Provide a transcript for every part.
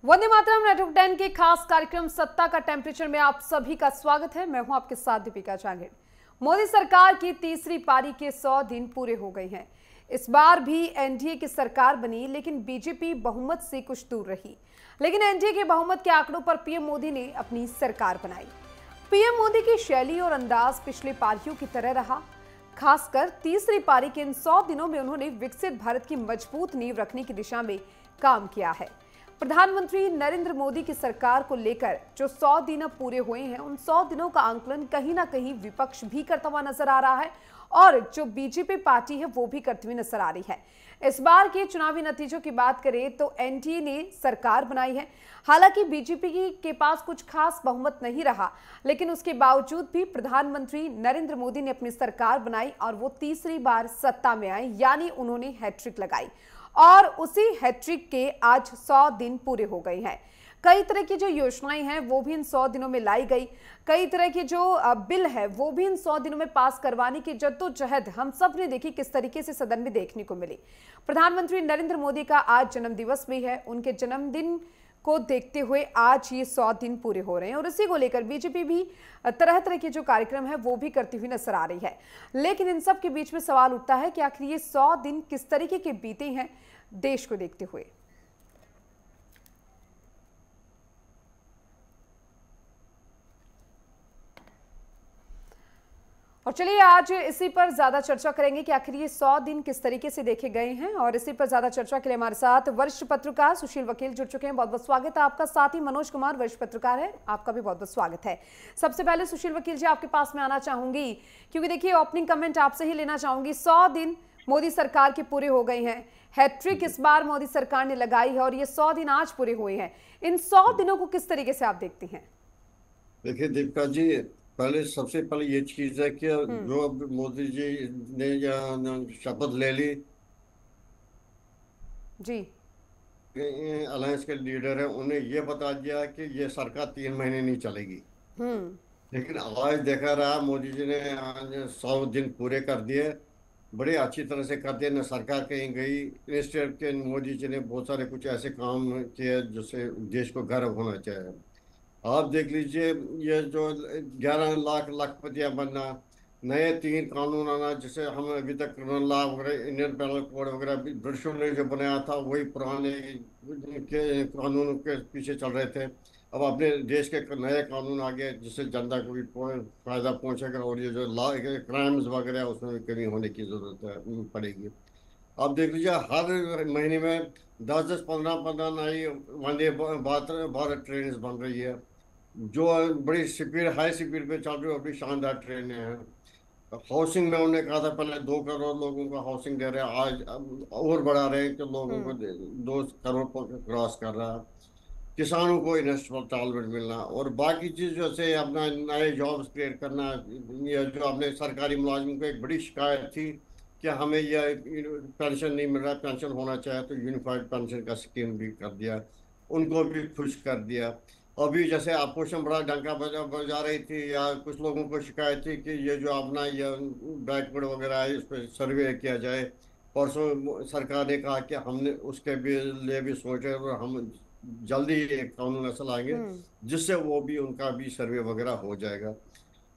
Vande Mataram network 10 के खास कार्यक्रम सत्ता का टेम्परेचर में आप सभी का स्वागत है। मैं हूं आपके साथ दीपिका जांगिड़। मोदी सरकार की तीसरी पारी के 100 दिन पूरे हो गए हैं। इस बार भी एनडीए की सरकार बनी, लेकिन बीजेपी बहुमत से कुछ दूर रही। लेकिन एनडीए के बहुमत के आंकड़ों पर पीएम मोदी ने अपनी सरकार बनाई। पीएम मोदी की शैली और अंदाज पिछले पारियों की तरह रहा। खासकर तीसरी पारी के इन 100 दिनों में उन्होंने विकसित भारत की मजबूत नींव रखने की दिशा में काम किया है। प्रधानमंत्री नरेंद्र मोदी की सरकार को लेकर जो 100 दिन अब पूरे हुए हैं, उन 100 दिनों का आंकलन कहीं ना कहीं विपक्ष भी करता हुआ नजर आ रहा है और जो बीजेपी पार्टी है वो भी करती हुई नजर आ रही है। इस बार के चुनावी नतीजों की बात करें तो एनडीए ने सरकार बनाई है। हालांकि बीजेपी के पास कुछ खास बहुमत नहीं रहा, लेकिन उसके बावजूद भी प्रधानमंत्री नरेंद्र मोदी ने अपनी सरकार बनाई और वो तीसरी बार सत्ता में आए, यानी उन्होंने हैट्रिक लगाई। और उसी हैट्रिक के आज 100 दिन पूरे हो गए हैं। कई तरह की जो योजनाएं हैं वो भी इन 100 दिनों में लाई गई। कई तरह के जो बिल है वो भी इन 100 दिनों में पास करवाने की जद्दोजहद हम सब ने देखी किस तरीके से सदन में देखने को मिली। प्रधानमंत्री नरेंद्र मोदी का आज जन्मदिवस भी है। उनके जन्मदिन को देखते हुए आज ये 100 दिन पूरे हो रहे हैं और इसी को लेकर बीजेपी भी तरह तरह के जो कार्यक्रम है वो भी करती हुई नजर आ रही है। लेकिन इन सब के बीच में सवाल उठता है कि आखिर ये 100 दिन किस तरीके के बीते हैं देश को देखते हुए। और चलिए आज इसी पर ज्यादा चर्चा करेंगे कि आखिर ये 100 दिन किस तरीके से देखे गए हैं। और इसी पर ज्यादा चर्चा के लिए हमारे साथ वरिष्ठ पत्रकार सुशील वकील जुड़ चुके हैं। बहुत बहुत स्वागत है आपका। साथ ही मनोज कुमार वरिष्ठ पत्रकार है, आपका भी बहुत बहुत स्वागत है। सबसे पहले सुशील वकील जी आपके पास में आना चाहूंगी, क्योंकि देखिए ओपनिंग कमेंट आपसे ही लेना चाहूंगी। 100 दिन मोदी सरकार के पूरे हो गए हैं। हैट्रिक इस बार मोदी सरकार ने लगाई है और ये 100 दिन आज पूरे हुए हैं। इन 100 दिनों को किस तरीके से आप देखती हैं? देखिए दीपिका जी, सबसे पहले ये चीज है कि जो अब मोदी जी ने शपथ ले ली, जी अलायंस के लीडर है, उन्हें ये बता दिया कि ये सरकार 3 महीने नहीं चलेगी। लेकिन आज देखा रहा मोदी जी ने 100 दिन पूरे कर दिए, बड़े अच्छी तरह से कर दिए। न सरकार कहीं गई, इंस्टेड के मोदी जी ने बहुत सारे कुछ ऐसे काम किए जिससे देश को गर्व होना चाहिए। आप देख लीजिए, ये जो 11 लाख लाखपतियां बनना, नए 3 कानून आना, जिसे हम अभी तक क्रिमिनल लॉ वगैरह, इंडियन पेनल कोड वगैरह ब्रिटिशों ने जो बनाया था वही पुराने के कानून के पीछे चल रहे थे। अब अपने देश के नए कानून आ गए जिससे जनता को भी फायदा पहुंचेगा और ये जो लॉ क्राइम्स वगैरह है उसमें भी कमी होने की जरूरत पड़ेगी। आप देख लीजिए, हर महीने में 10-10, 15-15 नई वंदे भारत ट्रेन बन रही है, जो बड़ी स्पीड, हाई स्पीड पे चल रही है और भी शानदार ट्रेनें हैं। हाउसिंग में उन्होंने कहा था पहले 2 करोड़ लोगों को हाउसिंग दे रहे हैं, आज अब और बढ़ा रहे हैं कि लोगों को 2 करोड़ पर क्रॉस कर रहा है। किसानों को इंस्टॉलमेंट मिलना और बाकी चीज जैसे अपना नए जॉब्स क्रिएट करना। ये जो अपने सरकारी मुलाजिम को एक बड़ी शिकायत थी कि हमें यह पेंशन नहीं मिल रहा, पेंशन होना चाहिए, तो यूनिफाइड पेंशन का स्कीम भी कर दिया, उनको भी खुश कर दिया। अभी जैसे अपोषण बड़ा डंका बजा रही थी, या कुछ लोगों को शिकायत थी कि ये जो अपना ये बैकवर्ड वगैरह है इस पर सर्वे किया जाए। परसों सरकार ने कहा कि हमने उसके भी लिए भी सोचे और हम जल्दी एक कानून ऐसा लाएंगे जिससे वो भी उनका भी सर्वे वगैरह हो जाएगा।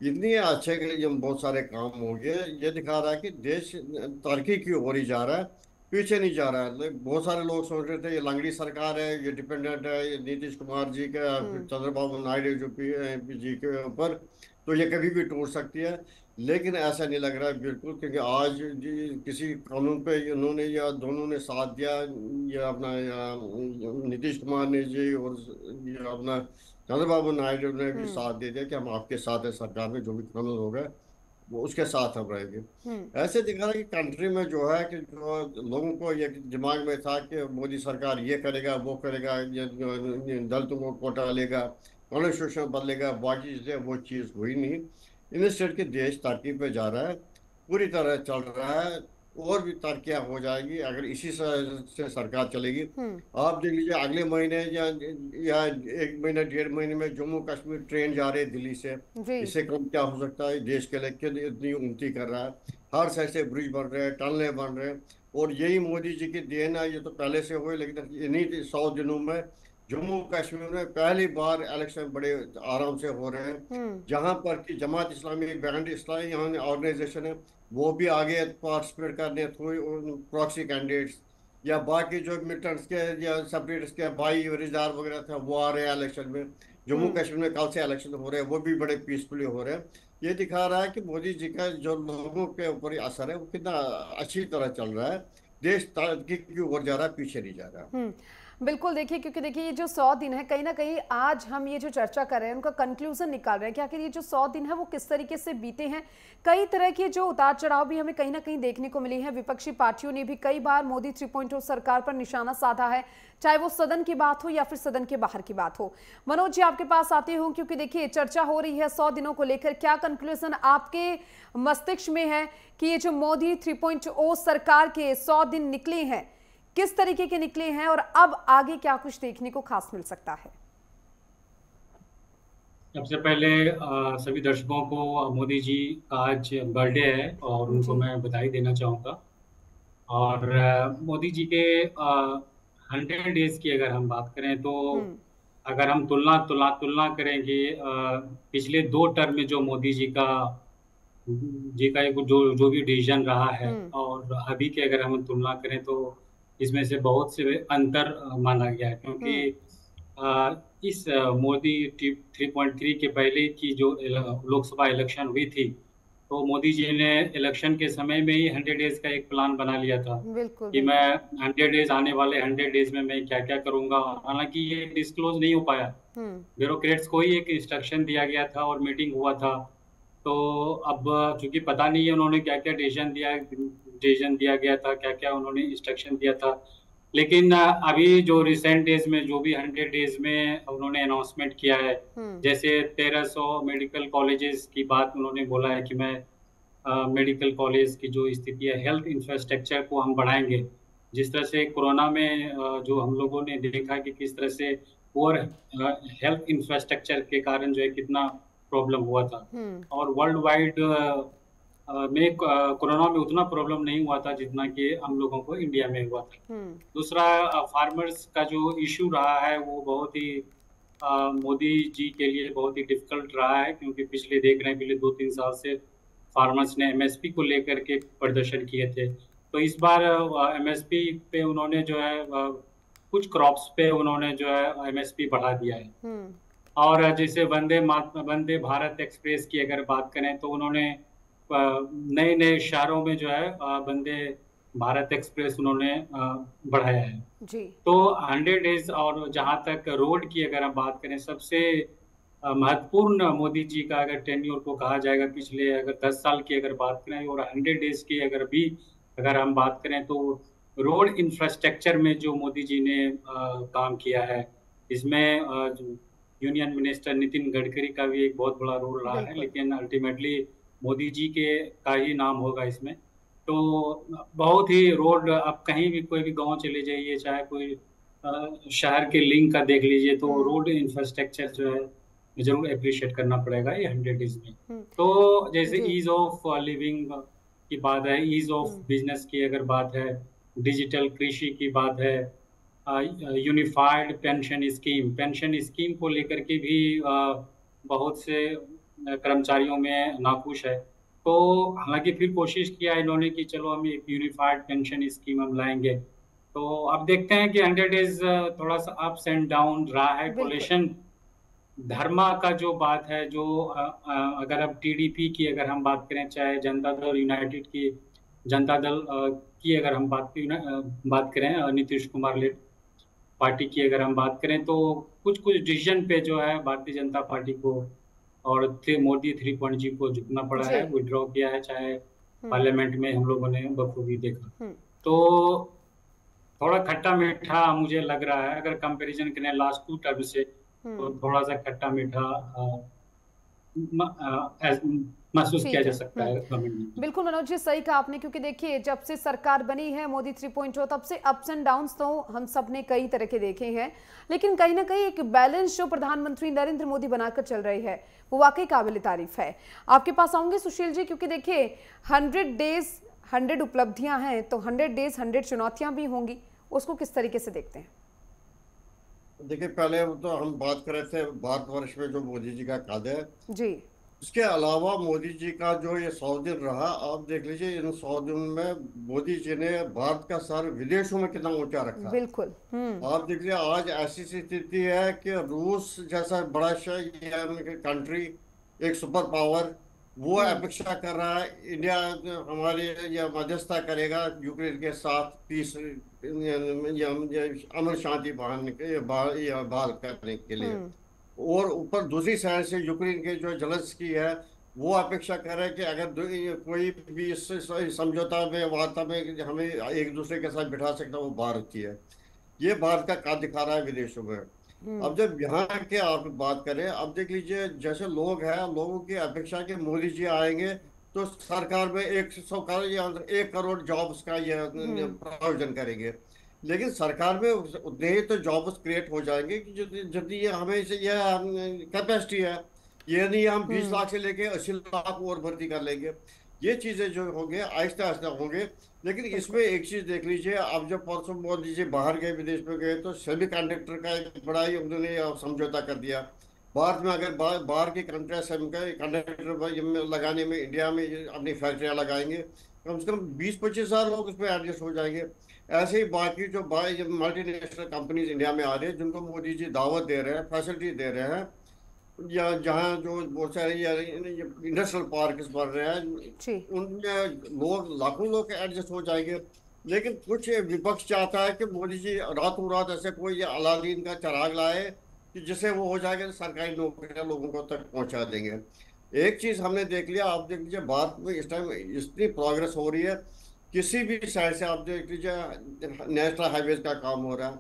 इतनी अच्छे के लिए बहुत सारे काम हो गए। ये दिखा रहा है कि देश तरक्की की ओर ही जा रहा है, पीछे नहीं जा रहा है। बहुत सारे लोग सोच रहे थे ये लंगड़ी सरकार है, ये डिपेंडेंट है ये नीतीश कुमार जी के, चंद्रबाबू नायडू जो पी जी के ऊपर, तो ये कभी भी टूट सकती है। लेकिन ऐसा नहीं लग रहा है बिल्कुल, क्योंकि आज जी किसी कानून पे इन्होंने या दोनों ने साथ दिया, या अपना नीतीश कुमार ने जी और ये अपना चंद्रबाबू नायडू ने भी साथ दे दिया कि हम आपके साथ है, सरकार में जो भी कानून होगा वो उसके साथ हम रहेंगे। ऐसे दिखा रहा है कि कंट्री में जो है कि जो लोगों को ये दिमाग में था कि मोदी सरकार ये करेगा वो करेगा, ये दलितों को कोटा लेगा, कॉन्स्टिट्यूशन बदलेगा, बाकी चीजें, वो चीज हुई नहीं। इंस्टेड के देश तरक्की पे जा रहा है, पूरी तरह चल रहा है, और भी तरक्कियां हो जाएगी अगर इसी से सरकार चलेगी। आप देख लीजिए, अगले महीने या 1 महीने 1.5 महीने में जम्मू कश्मीर ट्रेन जा रही है दिल्ली से। इससे कम क्या हो सकता है देश के लिए, कि इतनी उन्नति कर रहा है, हर साइड से ब्रिज बन रहे हैं, टनलें बन रहे हैं। और यही मोदी जी की देन है, ये तो पहले से हुए, लेकिन इन्हीं 100 दिनों में जम्मू कश्मीर में पहली बार इलेक्शन बड़े आराम से हो रहे हैं, जहां पर कि जमात इस्लामी बैंड इस्लामी यहाँ ऑर्गेनाइजेशन है, वो भी आगे पार्टिसिपेट करने थ्रू प्रॉक्सी कैंडिडेट्स, या बाकी जो मिलिटेंट्स के या सेपरेटिस्ट के भाई रिजर्व वगैरह था वो आ रहे हैं इलेक्शन में। जम्मू कश्मीर में कल से इलेक्शन हो रहे हैं, वो भी बड़े पीसफुली हो रहे हैं। ये दिखा रहा है कि मोदी जी का जो लोगों के ऊपर असर है वो कितना अच्छी तरह चल रहा है, देश तरक्की की ओर जा रहा है, पीछे नहीं जा रहा। बिल्कुल देखिए, क्योंकि देखिए ये जो 100 दिन है, कहीं ना कहीं आज हम ये जो चर्चा कर रहे हैं उनका कंक्लूजन निकाल रहे हैं कि आखिर ये जो 100 दिन है वो किस तरीके से बीते हैं। कई तरह के जो उतार चढ़ाव भी हमें कहीं ना कहीं देखने को मिली है। विपक्षी पार्टियों ने भी कई बार मोदी 3.0 सरकार पर निशाना साधा है, चाहे वो सदन की बात हो या फिर सदन के बाहर की बात हो। मनोज जी, आपके पास आती हूँ, क्योंकि देखिए चर्चा हो रही है 100 दिनों को लेकर, क्या कंक्लूजन आपके मस्तिष्क में है कि ये जो मोदी 3.0 सरकार के 100 दिन निकले हैं, किस तरीके के निकले हैं और अब आगे क्या कुछ देखने को खास मिल सकता है? सबसे पहले सभी दर्शकों को मोदी जी का आज बर्थडे है और उनको मैं बधाई देना चाहूँगा। और मोदी जी के 100 डेज की अगर हम बात करें तो अगर हम तुलना करेंगे पिछले 2 टर्म में जो मोदी जी का एक जो भी डिसीजन रहा है और अभी के अगर हम तुलना करें तो इसमें से बहुत से अंतर माना गया है, क्योंकि इस मोदी 3.3 के पहले की जो लोकसभा इलेक्शन हुई थी तो मोदी जी ने इलेक्शन के समय में ही 100 डेज का एक प्लान बना लिया था कि मैं 100 डेज आने वाले 100 डेज में मैं क्या क्या करूंगा। हालांकि ये डिस्क्लोज नहीं हो पाया, ब्यूरोक्रेट्स को ही एक इंस्ट्रक्शन दिया गया था और मीटिंग हुआ था। तो अब चूंकि पता नहीं है उन्होंने क्या क्या डिसीजन दिया गया था, क्या क्या उन्होंने इंस्ट्रक्शन दिया था, लेकिन अभी जो रिसेंट डेज में जो भी 100 डेज में उन्होंने अनाउंसमेंट किया है, जैसे 1300 मेडिकल कॉलेजेस की बात उन्होंने बोला है कि मैं मेडिकल कॉलेज की जो स्थिति है, हेल्थ इंफ्रास्ट्रक्चर को हम बढ़ाएंगे। जिस तरह से कोरोना में जो हम लोगों ने देखा कि किस तरह से और हेल्थ इंफ्रास्ट्रक्चर के कारण जो है कितना प्रॉब्लम हुआ था, और वर्ल्ड वाइड में कोरोना में उतना प्रॉब्लम नहीं हुआ था जितना कि हम लोगों को इंडिया में हुआ था। दूसरा, फार्मर्स का जो इशू रहा है वो बहुत ही मोदी जी के लिए बहुत ही डिफिकल्ट रहा है, क्योंकि पिछले 2-3 साल से फार्मर्स ने एमएसपी को लेकर के प्रदर्शन किए थे। तो इस बार एमएसपी पे उन्होंने जो है कुछ क्रॉप्स पे उन्होंने जो है एमएसपी बढ़ा दिया है। और जैसे वंदे भारत एक्सप्रेस की अगर बात करें तो उन्होंने नए शहरों में जो है वंदे भारत एक्सप्रेस उन्होंने बढ़ाया है जी। तो 100 डेज, और जहां तक रोड की अगर हम बात करें, सबसे महत्वपूर्ण मोदी जी का अगर टेन्योर को कहा जाएगा पिछले अगर 10 साल की अगर बात करें और 100 डेज की अगर हम बात करें तो रोड इंफ्रास्ट्रक्चर में जो मोदी जी ने काम किया है, इसमें यूनियन मिनिस्टर नितिन गडकरी का भी एक बहुत बड़ा रोल रहा है, लेकिन अल्टीमेटली मोदी जी का ही नाम होगा इसमें। तो बहुत ही रोड, आप कहीं भी कोई भी गांव चले जाइए, चाहे कोई शहर के लिंक का देख लीजिए, तो रोड इंफ्रास्ट्रक्चर जो है जरूर अप्रिशिएट करना पड़ेगा ये 100 डेज में। तो जैसे ईज ऑफ लिविंग की बात है, ईज ऑफ बिजनेस की अगर बात है, डिजिटल कृषि की बात है, यूनिफाइड पेंशन स्कीम को लेकर के भी बहुत से कर्मचारियों में नाखुश है। तो हालांकि फिर कोशिश किया इन्होंने कि चलो हम एक यूनिफाइड पेंशन स्कीम हम लाएंगे। तो अब देखते हैं कि 100 डेज थोड़ा सा अप्स एंड डाउन रहा है। कोलेशन धर्मा का जो बात है, जो अगर अब टीडीपी की अगर हम बात करें, चाहे जनता दल यूनाइटेड की जनता दल की अगर हम बात करें, नीतीश कुमार लेड पार्टी की अगर हम बात करें, तो कुछ डिसीजन पे जो है भारतीय जनता पार्टी को और मोदी 3.0 को झुकना पड़ा है, विड्रॉ किया है, चाहे पार्लियामेंट में हम लोगों ने बखूबी देखा। तो थोड़ा खट्टा मीठा मुझे लग रहा है, अगर कंपैरिजन करें लास्ट 2 टर्म से, तो थोड़ा सा खट्टा मीठा महसूस किया जा सकता है गवर्नमेंट। बिल्कुल मनोज जी, सही कहा आपने, क्योंकि देखिए जब से सरकार बनी है मोदी 3.0 तब से अप्स एंड डाउन्स तो हम सब ने कई तरह के देखे हैं, लेकिन कहीं ना कहीं एक बैलेंस जो प्रधानमंत्री नरेंद्र मोदी बनाकर चल रही है वो वाकई काबिल तारीफ है। आपके पास आऊंगे सुशील जी, क्योंकि देखिए 100 डेज 100 उपलब्धियां हैं, तो 100 डेज 100 चुनौतियां भी होंगी, उसको किस तरीके से देखते हैं? देखिए, पहले तो हम बात कर रहे थे भारतवर्ष में जो मोदी जी का कद है, जी। इसके अलावा मोदी जी का जो ये 100 दिन रहा, आप देख लीजिए इन 100 दिन में मोदी जी ने भारत का सर विदेशों में कितना ऊंचा रखा। बिल्कुल। आप देख लीजिए आज ऐसी स्थिति है कि रूस जैसा बड़ा कंट्री, एक सुपर पावर, वो अपेक्षा कर रहा है इंडिया हमारे या मध्यस्थता करेगा यूक्रेन के साथ पीस या अमन शांति बहाल करने के लिए। और ऊपर दूसरी साइड से यूक्रेन के जो जेलेंस्की है, वो अपेक्षा कर रहे हैं कि अगर कोई भी इस समझौता में वार्ता में हमें एक दूसरे के साथ बिठा सकता है, वो भारत की है। ये भारत का काज दिखा रहा है विदेशों में। अब जब यहाँ के आप बात करें, अब देख लीजिए जैसे लोग हैं, लोगों की अपेक्षा कि मोदी जी आएंगे तो सरकार में 1 करोड़ जॉब्स का ये प्रावधान करेंगे। लेकिन सरकार में उतने ही तो जॉब्स क्रिएट हो जाएंगे कि जितनी ये हमें से ये कैपेसिटी है। ये नहीं हम 20 लाख से लेके 80 लाख और भर्ती कर लेंगे। ये चीजें जो होंगे आहिस्ता आहिस्ता होंगे। लेकिन इसमें एक चीज देख लीजिए, अब जब परसों मोदी जी बाहर गए, विदेश में गए, तो सेमी कंडक्टर का एक बड़ा ही उन्होंने समझौता कर दिया। भारत में अगर बाहर की कंट्रियां सेमी कंडक्टर लगाने में इंडिया में अपनी फैक्ट्रियां लगाएंगे, कम से कम 20-25 हजार लोग उसमें एडजस्ट हो जाएंगे। ऐसे ही बाकी जो मल्टीनेशनल कंपनीज इंडिया में आ रही है, जिनको मोदी जी दावत दे रहे हैं, फैसिलिटी दे रहे हैं, या जहाँ जो बहुत सारे इंडस्ट्रियल पार्क बन रहे हैं, उनमें लोग लाखों लोग एडजस्ट हो जाएंगे। लेकिन कुछ विपक्ष चाहता है कि मोदी जी रातों रात ऐसे कोई अलादीन का चिराग लाए कि जिससे वो हो जाएगा, सरकारी नौकरियां लोगों को तक पहुंचा देंगे। एक चीज हमने देख लिया, आप देख लीजिए भारत में इस टाइम इतनी प्रोग्रेस हो रही है, किसी भी साइड से आप देख लीजिए नेशनल हाईवेज का काम हो रहा है।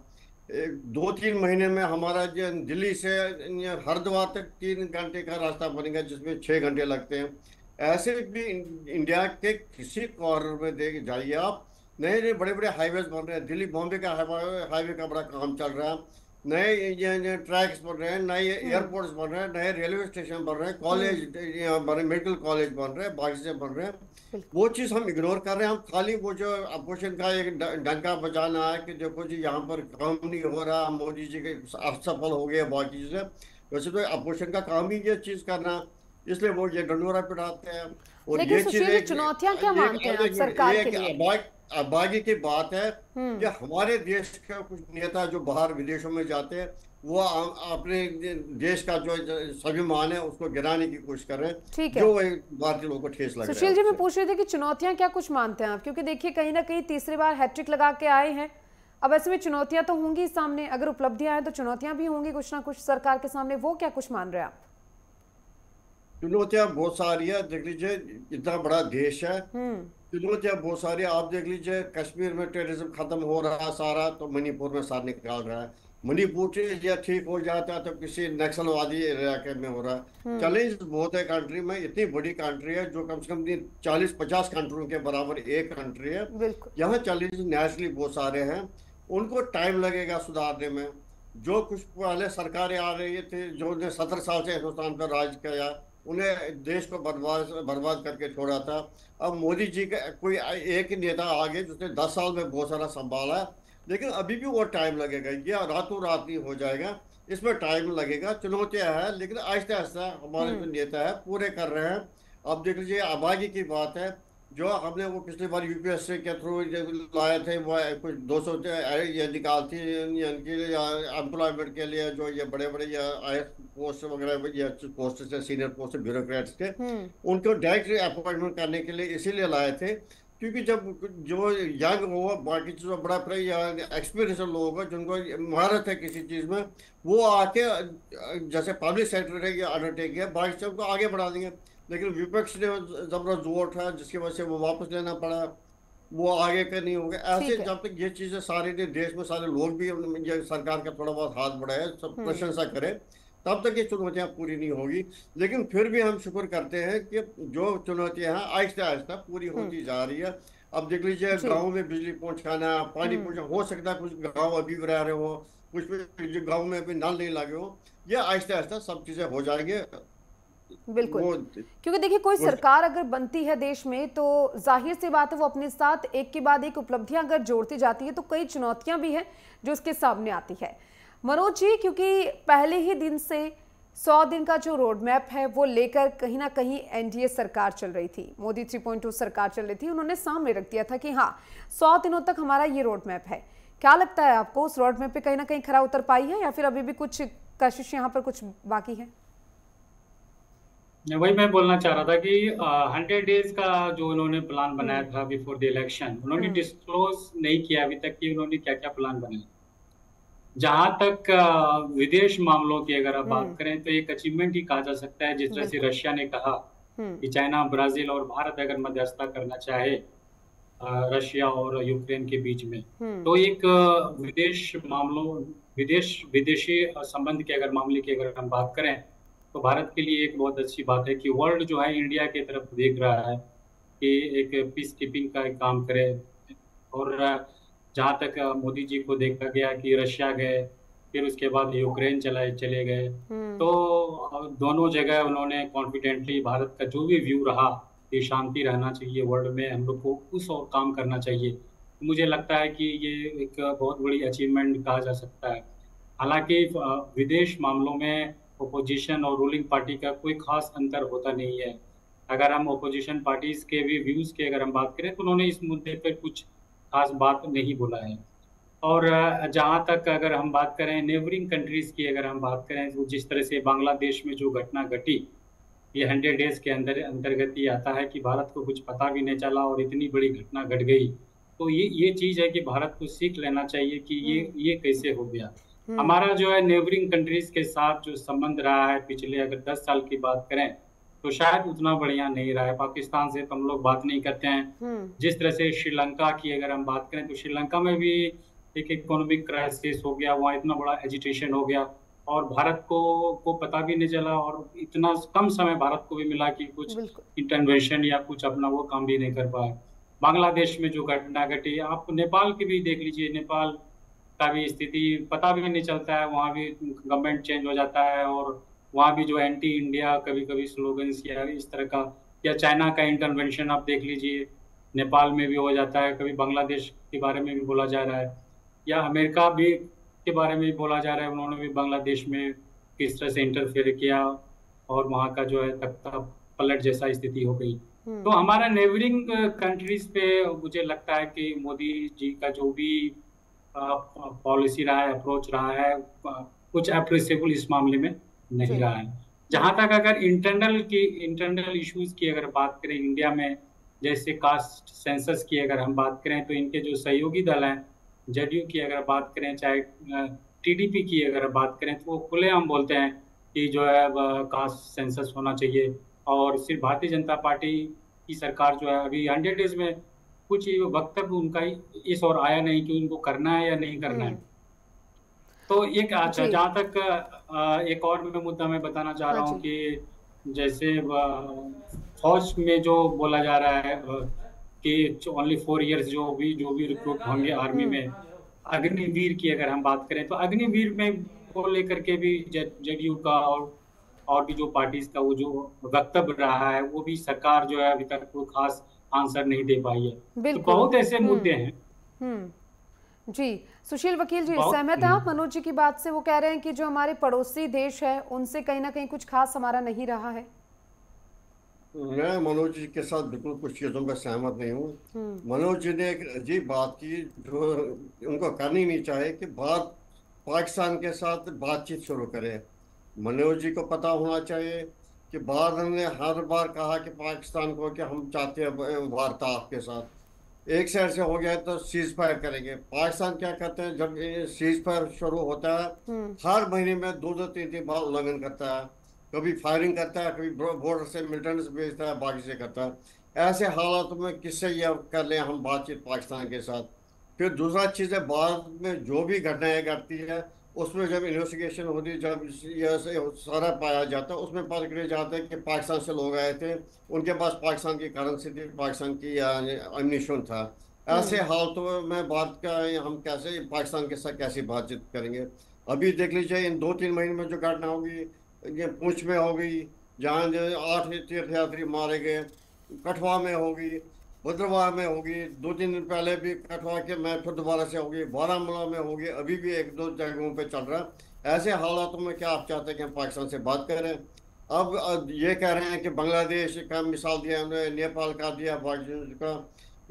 2-3 महीने में हमारा जो दिल्ली से हरिद्वार तक 3 घंटे का रास्ता बनेगा, जिसमें 6 घंटे लगते हैं। ऐसे भी इंडिया के किसी कॉर्नर में देख जाइए आप, नए नए बड़े बड़े हाईवेज बन रहे हैं। दिल्ली बॉम्बे का हाईवे का बड़ा काम चल रहा है, नए ट्रैक्स बन रहे हैं, नए एयरपोर्ट्स बन रहे हैं, नए रेलवे स्टेशन बन रहे हैं, कॉलेज बन रहे, मेडिकल कॉलेज बन रहे हैं, बाकी से बन रहे हैं। वो चीज हम इग्नोर कर रहे हैं। हम खाली वो जो अपोजिशन का एक डंका बजाना है कि देखो जी यहाँ पर काम नहीं हो रहा, मोदी जी के असफल हो गए, बाकी चीजें। वैसे तो अपोजिशन का काम ही ये चीज करना, इसलिए वो ये डंडोरा पिटाते हैं। और ये चीजें चुनौतियां क्या मानते हैं आप सरकार के लिए? अभागी की बात है कि हमारे देश का कुछ नेता जो बाहर विदेशों में जाते हैं, वो अपने देश का जो स्वाभिमान है उसको गिराने की कोशिश कर रहे हैं, जो भारतीय लोगों को ठेस लग रहा है। सुशील जी, मैं पूछ रही थी कि चुनौतियां क्या कुछ मानते हैं आप, क्योंकि देखिए कहीं ना कहीं तीसरी बार हैट्रिक लगा के आए हैं। अब ऐसे में चुनौतियां तो होंगी सामने, अगर उपलब्धियां हैं तो चुनौतियां भी होंगी कुछ ना कुछ सरकार के सामने। वो क्या कुछ मान रहे हैं आप? चुनौतियां बहुत सारी है। देख लीजिए इतना बड़ा देश है, चुनौतियां बहुत सारी। आप देख लीजिए कश्मीर में टेररिज्म खत्म हो रहा है सारा, तो मणिपुर में सार निकाल रहा है। मणिपुर से ठीक हो जाता है तो किसी नक्सलवादी इलाके में हो रहा है। चैलेंज बहुत है कंट्री में, इतनी बड़ी कंट्री है जो कम से कम 40-50 कंट्रियों के बराबर एक कंट्री है। यहाँ चैलेंज नेशनली बहुत सारे हैं, उनको टाइम लगेगा सुधारने में। जो कुछ पहले सरकारें आ रही थी, जो 17 साल से हिंदुस्तान पर राज किया, उन्हें देश को बर्बाद करके छोड़ा था। अब मोदी जी का कोई एक ही नेता आगे जिसने 10 साल में बहुत सारा संभाला, लेकिन अभी भी वो टाइम लगेगा। ये रातों रात नहीं हो जाएगा, इसमें टाइम लगेगा। चुनौतियां हैं, लेकिन आहिस्ता आहिस्ता हमारे जो नेता है पूरे कर रहे हैं। अब देख लीजिए आबादी की बात है, जो हमने वो पिछली बार यूपीएससी के थ्रू लाए थे, वो कुछ 200 ये निकालती एम्प्लॉयमेंट के लिए, जो ये बड़े बड़े पोस्ट वगैरह, ये पोस्ट से सीनियर पोस्ट ब्यूरोक्रेट्स के, उनको डायरेक्ट अपॉइंटमेंट करने के लिए इसीलिए लाए थे क्योंकि जब जो यंग हो, बाकी चीज़ों बड़ा एक्सपीरियंस लोग हैं जिनको महारत है किसी चीज़ में, वो आके जैसे पब्लिक सेक्टर है या अंडरटेक है, बाकी सबको आगे बढ़ा देंगे। लेकिन विपक्ष ने जबरदस्त जोर उठाया जिसकी वजह से वो वापस लेना पड़ा, वो आगे का नहीं होगा। ऐसे जब तक ये चीज़ें सारी देश में सारे लोग भी ये सरकार का थोड़ा बहुत हाथ बढ़ाए, सब प्रशंसा करें, तब तक ये चुनौतियां पूरी नहीं होगी। लेकिन फिर भी हम शुक्र करते हैं कि जो चुनौतियां हैं आहिस्ता आहिस्ता पूरी होती जा रही है। अब देख लीजिए गाँव में बिजली पहुंचाना, पानी पहुंचाना, हो सकता है कुछ गाँव अभी रह रहे हो, कुछ गाँव में अभी नल नहीं लगे हो, ये आहिस्ता आहिस्ता सब चीजें हो जाएंगे। बिल्कुल, क्योंकि देखिए कोई सरकार अगर बनती है देश में तो जाहिर सी बात है वो अपने साथ एक के बाद एक उपलब्धियां अगर जोड़ती जाती है तो कई चुनौतियां भी हैं जो उसके सामने आती है। मनोज जी, क्योंकि पहले ही दिन से 100 दिन का जो रोड मैप है वो लेकर कहीं ना कहीं एनडीए सरकार चल रही थी, मोदी 3.2 सरकार चल रही थी, उन्होंने सामने रख दिया था कि हाँ 100 दिनों तक हमारा ये रोड मैप है। क्या लगता है आपको, उस रोड मैप पे कहीं ना कहीं खरा उतर पाई है या फिर अभी भी कुछ कशिश यहाँ पर कुछ बाकी है? वही मैं बोलना चाह रहा था कि 100 डेज का जो उन्होंने प्लान बनाया था बिफोर द इलेक्शन, उन्होंने डिस्क्लोज नहीं किया अभी तक कि उन्होंने क्या क्या प्लान बनाया। जहां तक विदेश मामलों की अगर आप बात करें तो एक अचीवमेंट ही कहा जा सकता है, जिस तरह से रशिया ने कहा कि चाइना, ब्राजील और भारत अगर मध्यस्थता करना चाहे रशिया और यूक्रेन के बीच में, तो एक विदेशी संबंध के अगर मामले की अगर हम बात करें तो भारत के लिए एक बहुत अच्छी बात है कि वर्ल्ड जो है इंडिया की तरफ देख रहा है कि एक पीस कीपिंग का एक काम करे। और जहाँ तक मोदी जी को देखा गया कि रशिया गए, फिर उसके बाद यूक्रेन चले गए, तो दोनों जगह उन्होंने कॉन्फिडेंटली भारत का जो भी व्यू रहा कि शांति रहना चाहिए वर्ल्ड में, हम लोग को उस और काम करना चाहिए। मुझे लगता है कि ये एक बहुत बड़ी अचीवमेंट कहा जा सकता है। हालांकि विदेश मामलों में ओपोजिशन और रूलिंग पार्टी का कोई खास अंतर होता नहीं है। अगर हम ओपोजिशन पार्टीज के भी व्यूज की अगर हम बात करें तो उन्होंने इस मुद्दे पर कुछ खास बात नहीं बोला है। और जहाँ तक अगर हम बात करें नेबरिंग कंट्रीज की अगर हम बात करें तो जिस तरह से बांग्लादेश में जो घटना घटी, ये 100 डेज के अंतर्गत ही आता है कि भारत को कुछ पता भी नहीं चला और इतनी बड़ी घटना घट गई। तो ये चीज है कि भारत को सीख लेना चाहिए कि ये कैसे हो गया। हमारा जो है नेबरिंग कंट्रीज के साथ जो संबंध रहा है पिछले अगर 10 साल की बात करें तो शायद उतना बढ़िया नहीं रहा है। पाकिस्तान से तो हम लोग बात नहीं करते हैं। जिस तरह से श्रीलंका की अगर हम बात करें तो श्रीलंका में भी एक इकोनॉमिक क्राइसिस हो गया, वहाँ इतना बड़ा एजिटेशन हो गया और भारत को पता भी नहीं चला और इतना कम समय भारत को भी मिला कि कुछ इंटरवेंशन या कुछ अपना वो काम भी नहीं कर पाए। बांग्लादेश में जो घटना घटी, आप नेपाल की भी देख लीजिए, नेपाल का भी स्थिति पता भी नहीं चलता है, वहाँ भी गवर्नमेंट चेंज हो जाता है और वहाँ भी जो एंटी इंडिया कभी कभी स्लोगन्स या इस तरह का, या चाइना का इंटरवेंशन आप देख लीजिए नेपाल में भी हो जाता है, कभी बांग्लादेश के बारे में भी बोला जा रहा है या अमेरिका भी के बारे में भी बोला जा रहा है, उन्होंने भी बांग्लादेश में किस तरह से इंटरफेयर किया और वहाँ का जो है तख्ता पलट जैसा स्थिति हो गई। तो हमारा नेबरिंग कंट्रीज पे मुझे लगता है कि मोदी जी का जो भी पॉलिसी रहा है, अप्रोच रहा है, कुछ अप्रिसिएबल इस मामले में नहीं रहा है। जहां तक अगर इंटरनल इश्यूज की अगर बात करें इंडिया में, जैसे कास्ट सेंसस की अगर हम बात करें तो इनके जो सहयोगी दल हैं, जेडीयू की अगर बात करें, चाहे टीडीपी की अगर बात करें, तो वो खुलेआम बोलते हैं कि जो है कास्ट सेंसस होना चाहिए। और सिर्फ भारतीय जनता पार्टी की सरकार जो है अभी 100 डेज में कुछ वक्तव्य उनका इस और आया नहीं कि उनको करना है या नहीं करना है। तो एक अच्छा, जहाँ तक एक और मैं मुद्दा मैं बताना चाह रहा हूँ कि जैसे फौज में जो बोला जा रहा है कि ओनली 4 इयर्स जो भी रिक्रूट होंगे आर्मी में, अग्निवीर की अगर हम बात करें तो अग्निवीर में को लेकर के भी जेडीयू का और भी जो पार्टीज का वो जो वक्तव्य रहा है, वो भी सरकार जो है अभी तक कोई खास आंसर नहीं दे पाई है। तो बहुत ऐसे मुद्दे हैं। जी सुशील वकील जी, सहमत हैं आप मनोज जी की बात से? वो कह रहे हैं कि जो हमारे पड़ोसी देश है उनसे कहीं ना कहीं कुछ खास हमारा नहीं रहा है। मैं मनोज जी के साथ बिल्कुल कुछ चीजों पर सहमत नहीं हूँ। मनोज जी ने एक अजीब बात की जो उनको करनी नहीं चाहिए कि भारत पाकिस्तान के साथ बातचीत शुरू करे। मनोज जी को पता होना चाहिए कि भारत ने हर बार कहा कि पाकिस्तान को कि हम चाहते हैं वार्ता के साथ, एक साइड से हो गया तो सीज फायर करेंगे। पाकिस्तान क्या करते हैं, जब सीज फायर शुरू होता है हर महीने में 2-3 बार उल्लंघन करता है, कभी फायरिंग करता है, कभी बॉर्डर से मिलिटेंट्स भेजता है, बाकी से करता है। ऐसे हालातों में किससे यह कर लें हम बातचीत पाकिस्तान के साथ। फिर दूसरा चीज़ है, भारत में जो भी घटनाएं घटती है उसमें जब इन्वेस्टिगेशन होती है, जब यह सारा पाया जाता है, उसमें पता चल जाता है कि पाकिस्तान से लोग आए थे, उनके पास पाकिस्तान की करेंसी थी, पाकिस्तान की अम्यूनिशन था। ऐसे हालतों में भारत का हम कैसे पाकिस्तान के साथ कैसी बातचीत करेंगे। अभी देख लीजिए इन 2-3 महीने में जो घटना होगी, ये पुंछ में हो गई जहाँ 8 तीर्थयात्री मारे गए, कठुआ में होगी, भद्रवाह में होगी, 2-3 दिन पहले भी कठुआ के में फिर दोबारा से होगी, बारामूला में होगी, अभी भी 1-2 जगहों पे चल रहा है। ऐसे हालातों में क्या आप चाहते हैं कि हम पाकिस्तान से बात करें? अब ये कह रहे हैं कि बांग्लादेश का मिसाल दिया उन्होंने, नेपाल का दिया, पाकिस्तान का।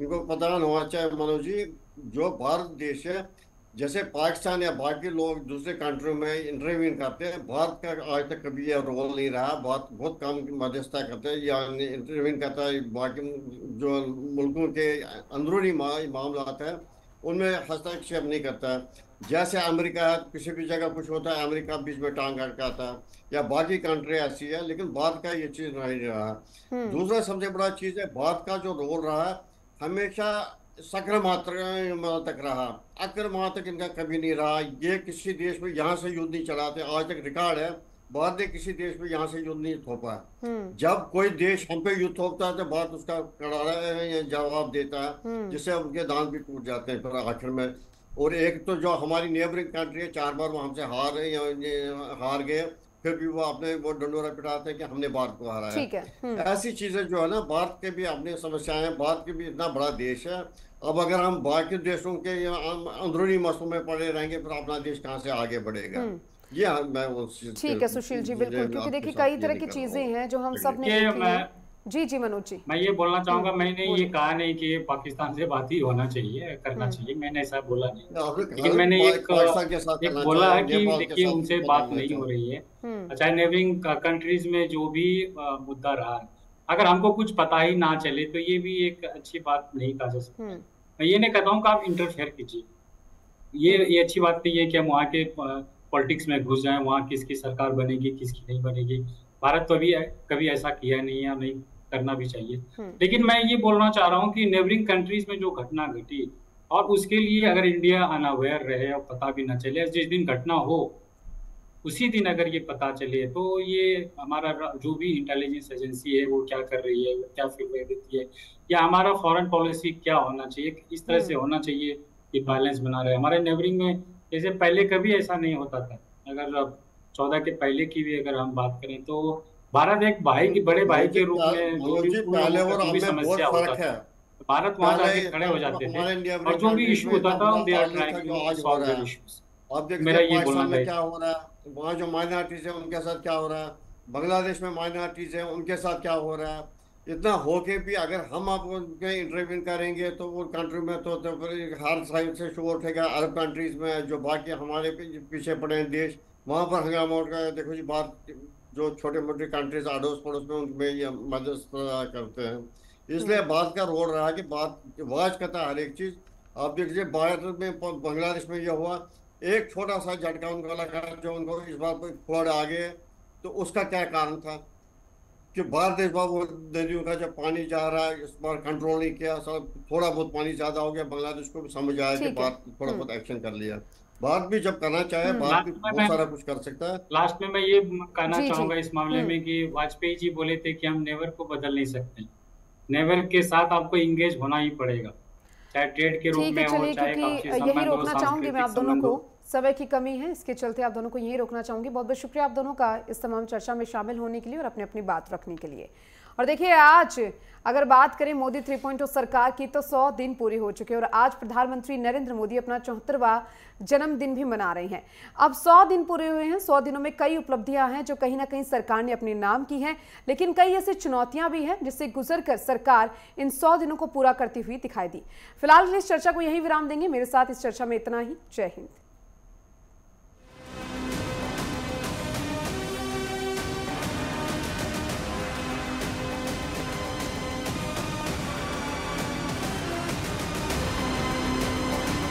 इनको पता होना चाहिए मनोज जी, जो भारत देश है, जैसे पाकिस्तान या बाकी लोग दूसरे कंट्रियों में इंटरवीन करते हैं, भारत का आज तक कभी यह रोल नहीं रहा। भारत बहुत कम मध्यस्थता करते हैं या इंटरवीन करता है, बाकी जो मुल्कों के अंदरूनी मामला है उनमें हस्तक्षेप नहीं करता है। जैसे अमेरिका है, किसी भी जगह कुछ होता है अमेरिका बीच में टांग अटकाता है, या बाकी कंट्री ऐसी है, लेकिन भारत का ये चीज नहीं रहा। दूसरा सबसे बड़ा चीज है, भारत का जो रोल रहा हमेशा तक रहा, आक्रमणात्मक इनका कभी नहीं रहा। ये किसी देश में यहाँ से युद्ध नहीं चलाते, आज तक रिकॉर्ड है, भारत ने किसी देश में यहाँ से युद्ध नहीं थोपा है। जब कोई देश हम पे युद्ध थोपता है तो भारत उसका करारा जवाब देता है, जिससे उनके दांत भी टूट जाते हैं फिर आखिर में। और एक तो जो हमारी नेबरिंग कंट्री है, 4 बार वो हमसे हार गए, फिर भी वो अपने वो डंडोरा पिटाते हैं कि हमने भारत को हराया। ठीक है। ऐसी चीजें जो है ना, भारत के भी अपनी समस्याएं हैं, भारत के भी इतना बड़ा देश है। अब अगर हम बाकी देशों के अंदरूनी मसलों में पड़े रहेंगे फिर अपना देश कहाँ से आगे बढ़ेगा? ये मैं ठीक है सुशील जी, बिल्कुल, क्योंकि देखिए कई तरह की चीजें हैं जो हम सब ने जी मनोज जी, मैं ये बोलना चाहूंगा, मैंने ये कहा नहीं कि पाकिस्तान से बात ही होना चाहिए, करना चाहिए, मैंने ऐसा बोला नहीं, लेकिन मैंने एक बोला है कि देखिए उनसे बात नहीं हो रही है, चाहे नेबरिंग कंट्रीज में जो भी मुद्दा रहा है, अगर हमको कुछ पता ही ना चले तो ये भी एक अच्छी बात नहीं कहा जा सकता। मैं ये नहीं कहता हूँ कि आप इंटरफेयर कीजिए, ये अच्छी बात नहीं है कि हम वहाँ के पॉलिटिक्स में घुस जाएं, वहाँ किसकी सरकार बनेगी किसकी नहीं बनेगी। भारत तो अभी कभी ऐसा किया नहीं है, नहीं करना भी चाहिए। लेकिन मैं ये बोलना चाह रहा हूँ कि नेबरिंग कंट्रीज में जो घटना घटी, और उसके लिए अगर इंडिया अनअवेयर रहे और पता भी ना चले, जिस दिन घटना हो उसी दिन अगर ये पता चले, तो ये हमारा जो भी इंटेलिजेंस एजेंसी है वो क्या कर रही है, क्या फीडबैक देती है, या हमारा फॉरेन पॉलिसी क्या होना चाहिए, इस तरह से होना चाहिए कि बैलेंस बना रहे। हमारे नेबरिंग में जैसे पहले कभी ऐसा नहीं होता था, अगर 14 के पहले की भी अगर हम बात करें तो भारत एक भाई की बड़े भाई के रूप में जो भी समस्या होता है भारत वहां जाके खड़े हो जाते थे, और जो भी इशू होता था they are trying to solve the issues. अब देखिए पाकिस्तान में क्या हो रहा है, वहाँ जो माइनॉरिटीज है उनके साथ क्या हो रहा है, बांग्लादेश में माइनॉरिटीज है उनके साथ क्या हो रहा है। इतना होके भी अगर हम आप उनके इंटरव्यू करेंगे तो वो कंट्री में तो फिर हर साइड से शो उठेगा। अरब कंट्रीज में जो बाकी हमारे पीछे पड़े हैं देश, वहाँ पर हंगामा उठेगा। देखो जी, बात जो छोटे मोटे कंट्रीज अड़ोस पड़ोस में उनमें ये मदद करते हैं, इसलिए बात का रोल रहा कि बात वाज करता है हर एक चीज। आप देखिए भारत में बांग्लादेश में यह हुआ, एक छोटा सा झटका उनको लगा जो उनको इस बात पर फ्लड आ गए, तो उसका क्या कारण था कि भारत इस बार वो नदियों का जब पानी जा रहा है इस बार कंट्रोल नहीं किया, सब थोड़ा बहुत पानी ज्यादा हो गया, बांग्लादेश को भी समझ आया कि भारत थोड़ा बहुत एक्शन कर लिया। भारत भी जब करना चाहे भारत भी बहुत सारा कुछ कर सकता है। लास्ट में मैं ये कहना चाहूंगा इस मामले में कि वाजपेयी जी बोले थे कि हम नेवर को बदल नहीं सकते, नेवर के साथ आपको इंगेज होना ही पड़ेगा, चाहे ट्रेड के रूप में हो, चाहे यही रोकना चाहूंगी मैं आप दोनों को, समय की कमी है इसके चलते आप दोनों को यही रोकना चाहूंगी। बहुत बहुत शुक्रिया आप दोनों का इस तमाम चर्चा में शामिल होने के लिए और अपनी अपनी बात रखने के लिए। और देखिए, आज अगर बात करें मोदी 3.0 सरकार की तो 100 दिन पूरे हो चुके हैं और आज प्रधानमंत्री नरेंद्र मोदी अपना 74वां जन्मदिन भी मना रहे हैं। अब 100 दिन पूरे हुए हैं, 100 दिनों में कई उपलब्धियां हैं जो कहीं ना कहीं सरकार ने अपने नाम की हैं, लेकिन कई ऐसी चुनौतियां भी हैं जिससे गुजरकर सरकार इन 100 दिनों को पूरा करती हुई दिखाई दी। फिलहाल इस चर्चा को यही विराम देंगे। मेरे साथ इस चर्चा में इतना ही। जय हिंद।